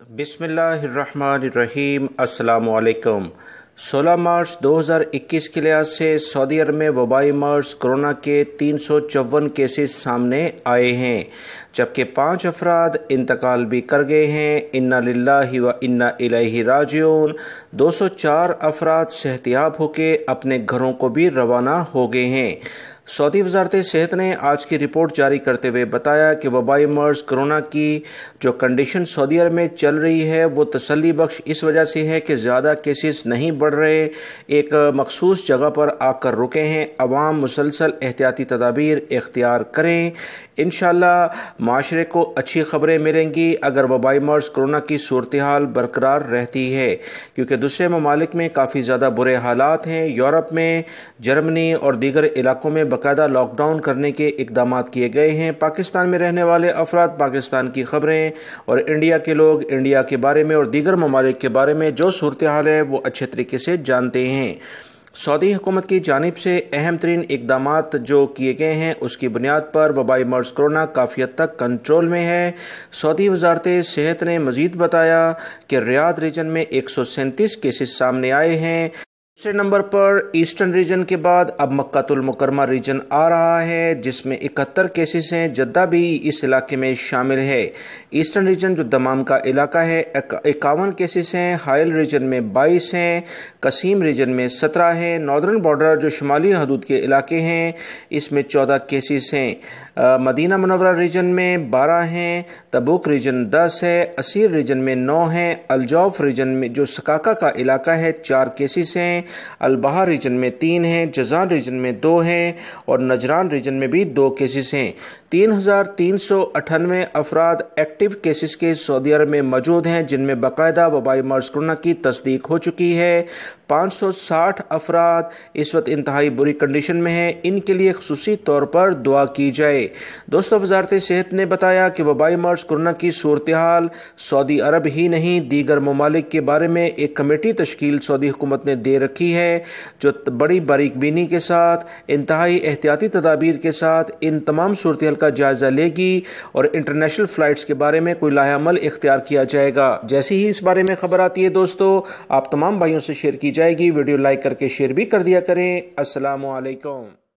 بسم اللہ الرحمن الرحیم۔ السلام علیکم۔ 16 مارچ 2021 کے لحاظ سے سعودی عرب میں وبائی مرض کرونا کے 354 کیسز سامنے آئے ہیں، جبکہ 5 افراد انتقال بھی کر گئے ہیں۔ انا للہ و انا الیہ راجعون۔ 204 افراد صحتیاب ہو کے اپنے گھروں کو بھی روانہ ہو گئے ہیں۔ سعودی وزارت صحت نے آج کی رپورٹ جاری کرتے ہوئے بتایا کہ وبائی مرض کرونا کی جو کنڈیشن سعودی عرب میں چل رہی ہے وہ تسلی بخش اس وجہ سے ہے کہ زیادہ کیسز نہیں بڑھ رہے، ایک مخصوص جگہ پر آ کر رکے ہیں۔ عوام مسلسل احتیاطی تدابیر اختیار کریں، انشاءاللہ معاشرے کو اچھی خبریں ملیں گی اگر وبائی مرض کرونا کی صورتحال برقرار رہتی ہے، کیونکہ دوسرے ممالک میں کافی زیادہ برے حالات ہیں۔ یورپ میں، جرمنی اور دیگر علاقوں میں باقاعدہ لاک ڈاؤن کرنے کے اقدامات کیے گئے ہیں۔ پاکستان میں رہنے والے افراد پاکستان کی خبریں اور انڈیا کے لوگ انڈیا کے بارے میں اور دیگر ممالک کے بارے میں جو صورتحال ہے وہ اچھے طریقے سے جانتے ہیں۔ سعودی حکومت کی جانب سے اہم ترین اقدامات جو کیے گئے ہیں اس کی بنیاد پر وبائی مرض کرونا کافی حد تک کنٹرول میں ہے۔ سعودی وزارت صحت نے مزید بتایا کہ ریاض ریجن میں 137 کیسز سامنے آئے ہیں۔ دوسرے نمبر پر ایسٹرن ریجن کے بعد اب مکہ المکرمہ ریجن آ رہا ہے، جس میں 71 کیسز ہیں۔ جدہ بھی اس علاقے میں شامل ہے۔ ایسٹرن ریجن جو دمام کا علاقہ ہے 51 کیسز ہیں۔ حائل ریجن میں 22 ہیں۔ قسیم ریجن میں 17 ہیں۔ ناردرن بارڈر جو شمالی حدود کے علاقے ہیں اس میں 14 کیسز ہیں۔ مدینہ منورہ ریجن میں 12 ہیں۔ تبوک ریجن 10 ہے۔ اسیر ریجن میں 9 ہیں۔ الجوف ریجن میں جو سکاکا کا علاقہ ہے 4 کیسز ہیں۔ البحر ریجن میں 3 ہیں۔ جزان ریجن میں 2 ہیں اور نجران ریجن میں بھی 2 کیسز ہیں۔ 3398 افراد ایکٹیو کیسز کے سعودی عرب میں موجود ہیں، جن میں باقاعدہ وبائی مرض کرونا کی تصدیق ہو چکی ہے۔ 560 افراد اس وقت انتہائی بری کنڈیشن میں ہیں، ان کے لیے خصوصی طور پر دعا کی جائے۔ دوستوں، وزارت صحت نے بتایا کہ وبائی مرض کرونا کی صورتحال سعودی عرب ہی نہیں دیگر ممالک کے بارے میں ایک کمیٹی تشکیل سعودی حکومت نے دے رکھی ہے، جو بڑی باریک بینی کے ساتھ انتہائی احتیاطی تدابیر کے ساتھ ان تمام صورتحال کا جائزہ لے گی اور انٹرنیشنل فلائٹس کے بارے میں کوئی لاہ عمل اختیار کیا جائے گا۔ جیسے ہی اس بارے میں خبر آتی ہے دوستو آپ تمام بھائیوں سے شیئر کی جائے گی۔ ویڈیو لائک کر کے شیئر بھی کر دیا کریں۔ السلام علیکم۔